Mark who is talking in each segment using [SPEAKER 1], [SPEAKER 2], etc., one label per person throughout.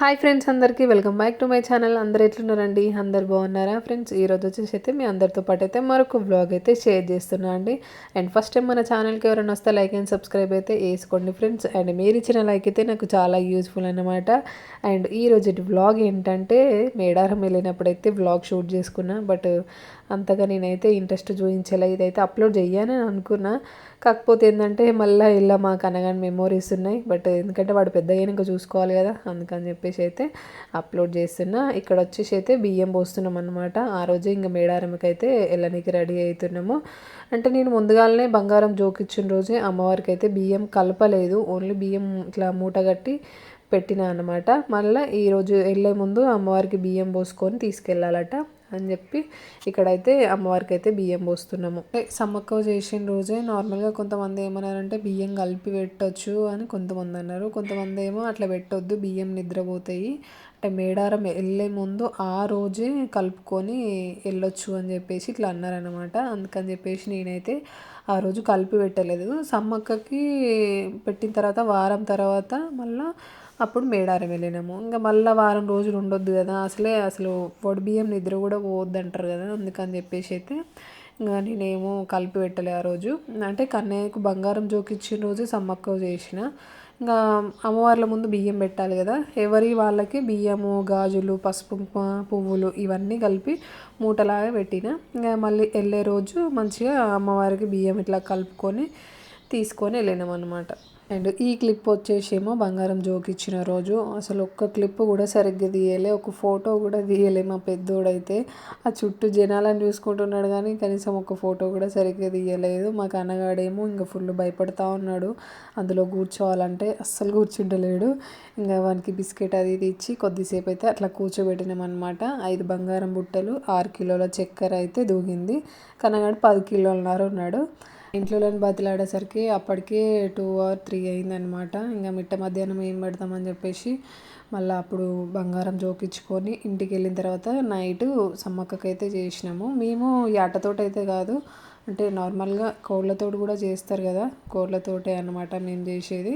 [SPEAKER 1] Hi friends, అందరికీ welcome back to my channel. అందరు ఎట్లున్నారండి? అందరు బాగున్నారా ఫ్రెండ్స్? ఈరోజు వచ్చేసి అయితే మీ అందరితో పాటు అయితే మరొక బ్లాగ్ అయితే షేర్ చేస్తున్నా అండి. అండ్ ఫస్ట్ టైం మన ఛానల్కి ఎవరైనా వస్తే లైక్ అండ్ సబ్స్క్రైబ్ అయితే వేసుకోండి ఫ్రెండ్స్. అండ్ మీరు ఇచ్చిన లైక్ అయితే నాకు చాలా యూస్ఫుల్ అన్నమాట. అండ్ ఈరోజు బ్లాగ్ ఏంటంటే, మేడారం వెళ్ళినప్పుడైతే బ్లాగ్ షూట్ చేసుకున్నా. బట్ అంతగా నేనైతే ఇంట్రెస్ట్ చూపించలే. ఇదైతే అప్లోడ్ చెయ్యాలని అనుకున్నా. కాకపోతే ఏంటంటే మళ్ళీ ఇలా మాకు అనగానే మెమోరీస్ ఉన్నాయి. బట్ ఎందుకంటే వాడు పెద్దగా ఇంకా చూసుకోవాలి కదా, అందుకని చెప్పేసి అయితే అప్లోడ్ చేస్తున్నా. ఇక్కడ వచ్చేసి అయితే బియ్యం పోస్తున్నాం అనమాట. ఆ రోజు ఇంకా మేడారంకి అయితే వెళ్ళడానికి రెడీ అవుతున్నాము. అంటే నేను ముందుగానే బంగారం జోకిచ్చిన రోజే అమ్మవారికి అయితే బియ్యం కలపలేదు, ఓన్లీ బియ్యం ఇట్లా మూట కట్టి పెట్టిన అనమాట. మళ్ళీ ఈరోజు వెళ్ళే ముందు అమ్మవారికి బియ్యం పోసుకొని తీసుకెళ్ళాలట అని చెప్పి ఇక్కడైతే అమ్మవారికి అయితే బియ్యం పోస్తున్నాము. సమ్మక్క చేసిన రోజే నార్మల్గా కొంతమంది ఏమన్నారంటే బియ్యం కలిపి పెట్టచ్చు అని కొంతమంది అన్నారు. కొంతమంది ఏమో అట్లా పెట్టొద్దు, బియ్యం నిద్రపోతాయి, అంటే మేడారం వెళ్ళే ముందు ఆ రోజే కలుపుకొని వెళ్ళొచ్చు అని చెప్పేసి ఇట్లా అన్నారనమాట. అందుకని చెప్పేసి నేనైతే ఆ రోజు కలిపి పెట్టలేదు. సమ్మక్కకి పెట్టిన తర్వాత వారం తర్వాత మళ్ళీ అప్పుడు మేడారం వెళ్ళినాము. ఇంకా మళ్ళీ వారం రోజులు ఉండొద్దు కదా, అసలు పొడి బియ్యం నిద్ర కూడా పోవద్దు అంటారు కదా, అందుకని చెప్పేసి అయితే ఇంకా నేనేమో కలిపి పెట్టలే ఆ రోజు. అంటే కన్నయ్యకు బంగారం జోకిచ్చిన రోజు సమ్మక్క చేసిన. ఇంకా అమ్మవార్ల ముందు బియ్యం పెట్టాలి కదా, ఎవరి వాళ్ళకి బియ్యము, గాజులు, పసుపు, పువ్వులు ఇవన్నీ కలిపి మూటలాగా పెట్టిన. ఇంకా మళ్ళీ వెళ్ళే రోజు మంచిగా అమ్మవారికి బియ్యం ఇట్లా కలుపుకొని తీసుకొని వెళ్ళినాం అనమాట. అండ్ ఈ క్లిప్ వచ్చేసేమో బంగారం జోకిచ్చిన రోజు. అసలు ఒక్క క్లిప్ కూడా సరిగ్గా తీయలే, ఒక ఫోటో కూడా తీయలే. మా పెద్దోడైతే ఆ చుట్టూ జనాలను చూసుకుంటున్నాడు కానీ కనీసం ఒక ఫోటో కూడా సరిగ్గా తీయలేదు. మా కన్నగాడేమో ఇంకా ఫుల్ భయపడతా ఉన్నాడు, అందులో కూర్చోవాలంటే అస్సలు కూర్చుంటలేడు. ఇంకా వానికి బిస్కెట్ అది ఇది ఇచ్చి కొద్దిసేపు అయితే అట్లా కూర్చోబెట్టినాం అనమాట. 5 బంగారం బుట్టలు, 6 కిలోల చక్కెర అయితే దూగింది. కన్నగాడు 10 కిలోలన్నర ఉన్నాడు. ఇంట్లోని బతిలాడేసరికి అప్పటికే 2 or 3 అయిందనమాట. ఇంకా మిట్ట మధ్యాహ్నం ఏం పెడతామని చెప్పేసి మళ్ళీ అప్పుడు బంగారం జోకించుకొని ఇంటికి వెళ్ళిన తర్వాత నైటు సమ్మక్కకైతే చేసినాము. మేము యాటతోటి అయితే కాదు, అంటే నార్మల్గా కోళ్ళతోటి కూడా చేస్తారు కదా, కోళ్ళతోటే అనమాట మేము చేసేది,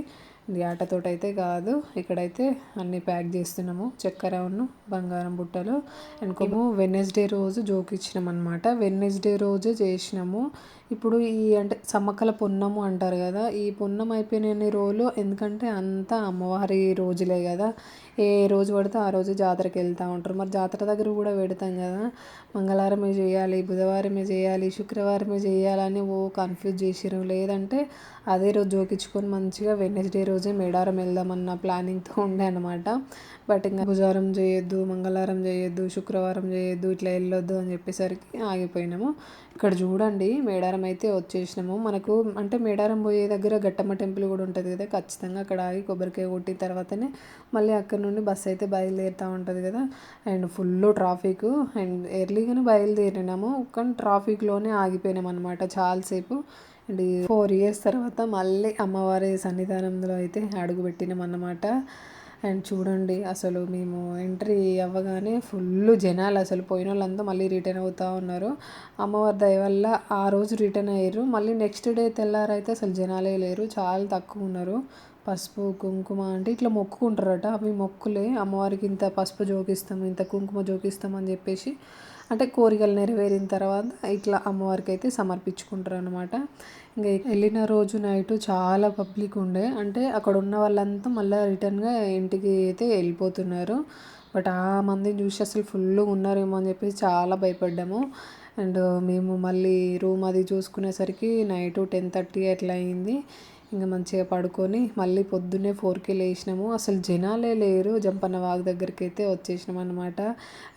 [SPEAKER 1] యాటతోటి అయితే కాదు. ఇక్కడైతే అన్నీ ప్యాక్ చేస్తున్నాము, చక్కెర ఉన్న బంగారం బుట్టలు. అనుకోము వెడ్నెస్డే రోజు జోకిచ్చినాం అనమాట. వెడ్నెస్డే రోజు చేసినాము. ఇప్పుడు ఈ అంటే సమ్మక్కల పున్నము అంటారు కదా, ఈ పున్నం అయిపోయిన రోజులు, ఎందుకంటే అంతా అమ్మవారి రోజులే కదా, ఏ రోజు పడితే ఆ రోజు జాతరకి వెళ్తూ ఉంటారు. మరి జాతర దగ్గర కూడా పెడతాం కదా, మంగళవారమే చేయాలి, బుధవారమే చేయాలి, శుక్రవారమే చేయాలని కన్ఫ్యూజ్ చేసిరు. లేదంటే అదే రోజు జోకించుకొని మంచిగా వెడ్నెస్డే రోజే మేడారం వెళ్దామన్న ప్లానింగ్తో ఉండే అనమాట. బట్ ఇంకా బుధవారం చేయొద్దు, మంగళవారం చేయొద్దు, శుక్రవారం చేయొద్దు, ఇట్లా వెళ్ళొద్దు అని చెప్పేసరికి ఆగిపోయినాము. ఇక్కడ చూడండి మేడారం అయితే వచ్చేసినాము. మనకు అంటే మేడారం పోయే దగ్గర గట్టమ్మ టెంపుల్ కూడా ఉంటుంది కదా, ఖచ్చితంగా అక్కడ ఆగి కొబ్బరికాయ కొట్టిన తర్వాతనే మళ్ళీ అక్కడ నుండి బస్సు అయితే బయలుదేరుతూ ఉంటుంది కదా. అండ్ ఫుల్ ట్రాఫిక్, అండ్ ఎర్లీగానే బయలుదేరినాము కానీ ట్రాఫిక్లోనే ఆగిపోయినాం అనమాట చాలాసేపు. అండ్ 4 years తర్వాత మళ్ళీ అమ్మవారి సన్నిధానంలో అయితే అడుగు పెట్టినాం అన్నమాట. అండ్ చూడండి అసలు మేము ఎంట్రీ అవ్వగానే ఫుల్ జనాలు, అసలు పోయిన వాళ్ళంతా మళ్ళీ రిటర్న్ అవుతూ ఉన్నారు. అమ్మవారి దయ వల్ల ఆ రోజు రిటర్న్ అయ్యారు. మళ్ళీ నెక్స్ట్ డే తెల్లారైతే అసలు జనాలే లేరు, చాలా తక్కువ ఉన్నారు. పసుపు కుంకుమ అంటే ఇట్లా మొక్కుకుంటారట, అవి మొక్కులే. అమ్మవారికి ఇంత పసుపు జోకిస్తాం, ఇంత కుంకుమ జోకిస్తాం అని చెప్పేసి అంటే కోరికలు నెరవేరిన తర్వాత ఇట్లా అమ్మవారికి అయితే సమర్పించుకుంటారు అనమాట. ఇంకా వెళ్ళిన రోజు నైట్ చాలా పబ్లిక్ ఉండే, అంటే అక్కడ ఉన్న వాళ్ళంతా మళ్ళీ రిటర్న్గా ఇంటికి అయితే వెళ్ళిపోతున్నారు. బట్ ఆ మందిని చూసి అసలు ఫుల్గా ఉన్నారేమో అని చెప్పేసి చాలా భయపడ్డాము. అండ్ మేము మళ్ళీ రూమ్ అది చూసుకునేసరికి నైట్ 10:30 అట్లా అయింది. ఇంకా మంచిగా పడుకొని మళ్ళీ పొద్దున్నే 4కి లేచినాము. అసలు జనాలే లేరు, జంపన్న వాగు దగ్గరికి అయితే వచ్చేసినాం అనమాట.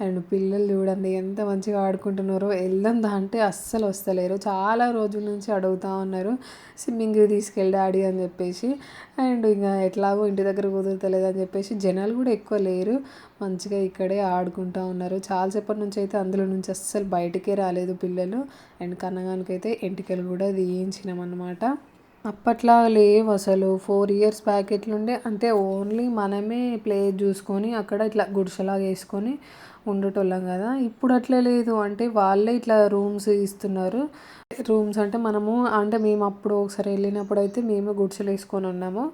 [SPEAKER 1] అండ్ పిల్లలు చూడండి ఎంత మంచిగా ఆడుకుంటున్నారో, వెళ్దాం అంటే అస్సలు వస్తలేరు. చాలా రోజుల నుంచి అడుగుతూ ఉన్నారు స్విమ్మింగ్కి తీసుకెళ్ళి డాడీ అని చెప్పేసి. అండ్ ఇంకా ఎట్లాగో ఇంటి దగ్గర కుదురుతలేదు అని చెప్పేసి జనాలు కూడా ఎక్కువ లేరు, మంచిగా ఇక్కడే ఆడుకుంటూ ఉన్నారు. చాలాసేపటి నుంచి అయితే అందులో నుంచి అస్సలు బయటికే రాలేదు పిల్లలు. అండ్ కన్నగానికైతే ఎంటికలు కూడా తీయించినాం అనమాట. అప్పట్లా లేవు అసలు. 4 years బ్యాక్ ఎట్లుండే అంటే ఓన్లీ మనమే ప్లేస్ చూసుకొని అక్కడ ఇట్లా గుడిసెలాగా వేసుకొని ఉండేటోళ్ళం కదా. ఇప్పుడు అట్లా లేదు, అంటే వాళ్ళే ఇట్లా రూమ్స్ ఇస్తున్నారు. రూమ్స్ అంటే మనము అంటే మేము అప్పుడు ఒకసారి వెళ్ళినప్పుడు అయితే మేము గుడిసెలు వేసుకొని ఉన్నాము.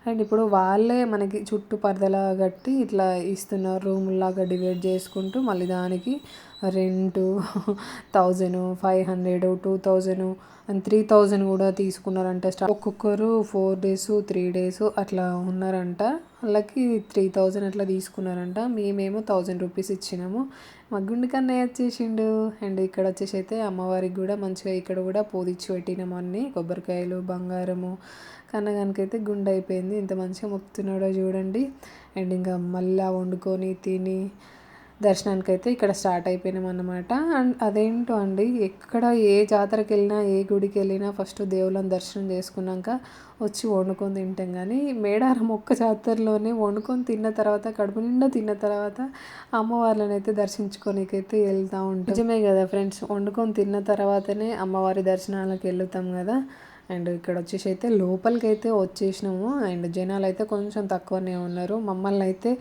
[SPEAKER 1] అండ్ ఇప్పుడు వాళ్ళే మనకి చుట్టూ పరదలా కట్టి ఇట్లా ఇస్తున్నారు, రూముల్లాగా డివైడ్ చేసుకుంటూ. మళ్ళీ దానికి రెంటు 1500, 2000 అండ్ 3000 కూడా తీసుకున్నారంట. ఒక్కొక్కరు 4 days 3 days అట్లా ఉన్నారంట. వాళ్ళకి 3000 అట్లా తీసుకున్నారంట. మేమేమో 1000 రూపీస్ ఇచ్చినాము. మా గుండు కన్నయ్య వచ్చేసిండు. అండ్ ఇక్కడ వచ్చేసి అయితే అమ్మవారికి కూడా మంచిగా ఇక్కడ కూడా పూదిచ్చి పెట్టినాము అన్నీ, కొబ్బరికాయలు, బంగారము. కన్నగానికైతే గుండె అయిపోయింది, ఇంత మంచిగా మొక్కుతున్నాడో చూడండి. అండ్ ఇంకా మళ్ళీ వండుకొని తిని దర్శనానికి అయితే ఇక్కడ స్టార్ట్ అయిపోయినాం అన్నమాట. అండ్ అదేంటో అండి, ఎక్కడ ఏ జాతరకి వెళ్ళినా ఏ గుడికి వెళ్ళినా ఫస్ట్ దేవుళ్ళని దర్శనం చేసుకున్నాక వచ్చి వండుకొని తింటాం. కానీ మేడారం ఒక్క జాతరలోనే వండుకొని తిన్న తర్వాత, కడుపు నిండా తిన్న తర్వాత అమ్మవార్లను అయితే దర్శించుకోనికైతే వెళ్తూ ఉంటాం. నిజమే కదా ఫ్రెండ్స్, వండుకొని తిన్న తర్వాతనే అమ్మవారి దర్శనాలకు వెళ్తాం కదా. అండ్ ఇక్కడ వచ్చేసి అయితే లోపలికి అయితే వచ్చేసినాము. అండ్ జనాలు అయితే కొంచెం తక్కువనే ఉన్నారు. మమ్మల్ని అయితే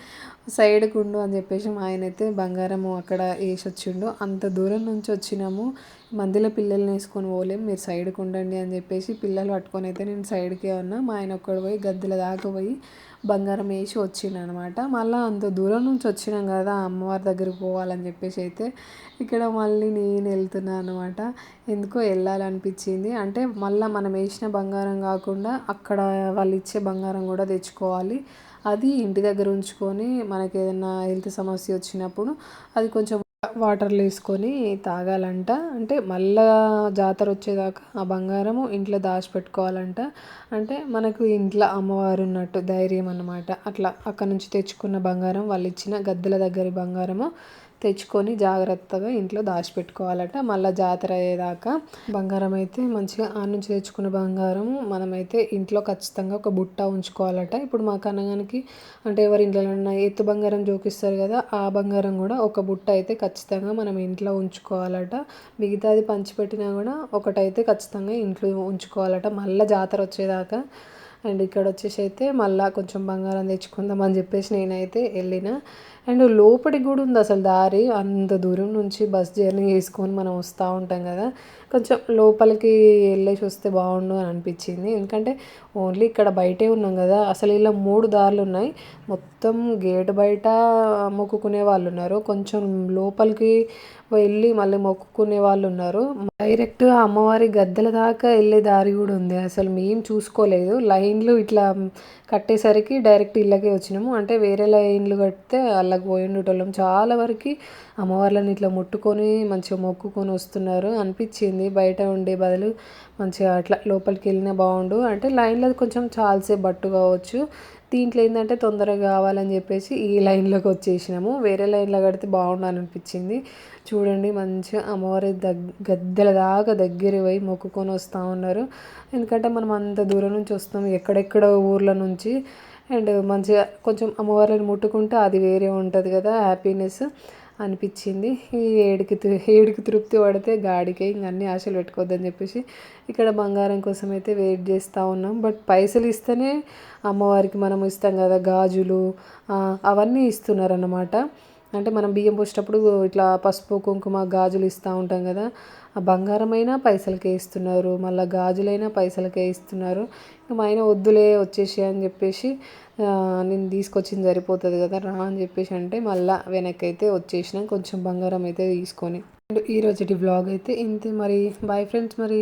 [SPEAKER 1] సైడ్కి ఉండు అని చెప్పేసి మా ఆయన అయితే బంగారము అక్కడ వేసి వచ్చిండు. అంత దూరం నుంచి వచ్చినాము, మందిలో పిల్లల్ని వేసుకొని పోలేం, మీరు సైడ్కి ఉండండి అని చెప్పేసి పిల్లలు పట్టుకొని అయితే నేను సైడ్కే ఉన్నా. మా ఆయన ఒక్కడు పోయి గద్దెల దాకా పోయి బంగారం వేసి వచ్చిండు అనమాట. మళ్ళీ అంత దూరం నుంచి వచ్చినాం కదా అమ్మవారి దగ్గరికి పోవాలని చెప్పేసి అయితే ఇక్కడ మళ్ళీ నేను వెళ్తున్నాను అనమాట. ఎందుకో వెళ్ళాలనిపించింది. అంటే మళ్ళీ మనం వేసిన బంగారం కాకుండా అక్కడ వాళ్ళు ఇచ్చే బంగారం కూడా తెచ్చుకోవాలి. అది ఇంటి దగ్గర ఉంచుకొని మనకి ఏదైనా హెల్త్ సమస్య వచ్చినప్పుడు అది కొంచెం వాటర్లో వేసుకొని తాగాలంట. అంటే మళ్ళా జాతర వచ్చేదాకా ఆ బంగారము ఇంట్లో దాచిపెట్టుకోవాలంట. అంటే మనకు ఇంట్లో అమ్మవారు ఉన్నట్టు ధైర్యం అన్నమాట. అట్లా అక్కడ నుంచి తెచ్చుకున్న బంగారం, వాళ్ళు ఇచ్చిన గద్దెల దగ్గర బంగారము తెచ్చుకొని జాగ్రత్తగా ఇంట్లో దాచిపెట్టుకోవాలట. మళ్ళీ జాతర అయ్యేదాకా బంగారం అయితే మంచిగా ఆ నుంచి తెచ్చుకున్న బంగారం మనమైతే ఇంట్లో ఖచ్చితంగా ఒక బుట్ట ఉంచుకోవాలట. ఇప్పుడు మా కన్నగానికి అంటే ఎవరి ఇంట్లో ఉన్న ఎత్తు బంగారం జోకిస్తారు కదా, ఆ బంగారం కూడా ఒక బుట్ట అయితే ఖచ్చితంగా మనం ఇంట్లో ఉంచుకోవాలట. మిగతాది పంచిపెట్టినా కూడా ఒకటైతే ఖచ్చితంగా ఇంట్లో ఉంచుకోవాలట మళ్ళీ జాతర వచ్చేదాకా. అండ్ ఇక్కడ వచ్చేసి అయితే మళ్ళీ కొంచెం బంగారం తెచ్చుకుందాం అని చెప్పేసి నేనైతే వెళ్ళిన. అండ్ లోపలికి కూడా ఉంది అసలు దారి, అంత దూరం నుంచి బస్ జర్నీ చేసుకొని మనం వస్తూ ఉంటాం కదా, కొంచెం లోపలికి వెళ్ళేసి వస్తే బాగుండు అని అనిపించింది. ఎందుకంటే ఓన్లీ ఇక్కడ బయటే ఉన్నాం కదా, అసలు ఇలా 3 దారులు ఉన్నాయి. మొత్తం గేట్ బయట మొక్కుకునే వాళ్ళు ఉన్నారు, కొంచెం లోపలికి వెళ్ళి మళ్ళీ మొక్కుకునే వాళ్ళు ఉన్నారు, డైరెక్ట్ అమ్మవారి గద్దెల దాకా వెళ్ళే దారి కూడా ఉంది. అసలు మేము చూసుకోలేదు, లైన్లు ఇట్లా కట్టేసరికి డైరెక్ట్ ఇళ్ళకే వచ్చినాము. అంటే వేరే లైన్లు కడితే వాళ్ళకి పోయిండేటోళ్ళం. చాలా వరకు అమ్మవార్లను ఇట్లా ముట్టుకొని మంచిగా మొక్కుకొని వస్తున్నారు అనిపించింది. బయట ఉండే బదులు మంచిగా అట్లా లోపలికి వెళ్ళినా బాగుండు. అంటే లైన్లో కొంచెం చాలాసేపు బట్టు కావచ్చు, దీంట్లో ఏంటంటే తొందరగా కావాలని చెప్పేసి ఈ లైన్లోకి వచ్చేసినాము. వేరే లైన్లో కడితే బాగుండాలని అనిపించింది. చూడండి మంచిగా అమ్మవారి గద్దెల దాకా దగ్గర పోయి మొక్కుకొని వస్తూ ఉన్నారు. ఎందుకంటే మనం అంత దూరం నుంచి వస్తాం, ఎక్కడెక్కడ ఊర్ల నుంచి. అండ్ మంచిగా కొంచెం అమ్మవారిని ముట్టుకుంటే అది వేరే ఉంటుంది కదా, హ్యాపీనెస్ అనిపించింది. ఈ ఏడికి తృప్తి పడితే గాడికే, ఇంక అన్ని ఆశలు పెట్టుకోవద్దని చెప్పేసి ఇక్కడ బంగారం కోసం అయితే వెయిట్ చేస్తూ ఉన్నాం. బట్ పైసలు ఇస్తేనే అమ్మవారికి మనం ఇస్తాం కదా గాజులు, అవన్నీ ఇస్తున్నారు అన్నమాట. అంటే మనం బియ్యం పోసేటప్పుడు ఇట్లా పసుపు కుంకుమ గాజులు ఇస్తూ ఉంటాం కదా, ఆ బంగారమైనా పైసలకే ఇస్తున్నారు, మళ్ళీ గాజులైనా పైసలకే ఇస్తున్నారు. మా ఆయన వద్దులే వచ్చేసి అని చెప్పేసి నేను తీసుకొచ్చింది సరిపోతుంది కదా రా అని చెప్పేసి అంటే మళ్ళీ వెనక్కి అయితే వచ్చేసినాం కొంచెం బంగారం అయితే తీసుకొని. ఈరోజుటి వ్లాగ్ అయితే ఇంతే మరి. బాయ్ ఫ్రెండ్స్ మరి.